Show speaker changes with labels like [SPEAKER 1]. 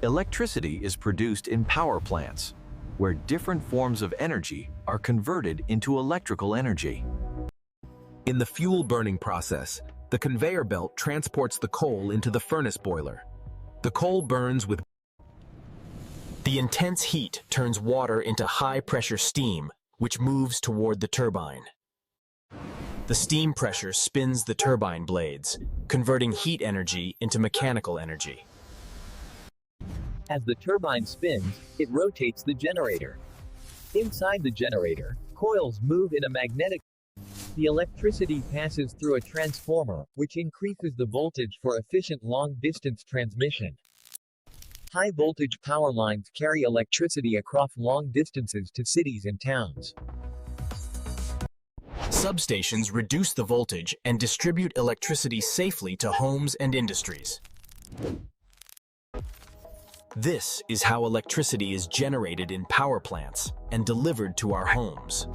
[SPEAKER 1] Electricity is produced in power plants, where different forms of energy are converted into electrical energy.
[SPEAKER 2] In the fuel burning process, the conveyor belt transports the coal into the furnace boiler. The coal burns with the intense heat turns water into high-pressure steam, which moves toward the turbine. The steam pressure spins the turbine blades, converting heat energy into mechanical energy.
[SPEAKER 3] As the turbine spins, it rotates the generator. Inside the generator, coils move in a magnetic. The electricity passes through a transformer, which increases the voltage for efficient long-distance transmission. High-voltage power lines carry electricity across long distances to cities and towns.
[SPEAKER 2] Substations reduce the voltage and distribute electricity safely to homes and industries. This is how electricity is generated in power plants and delivered to our homes.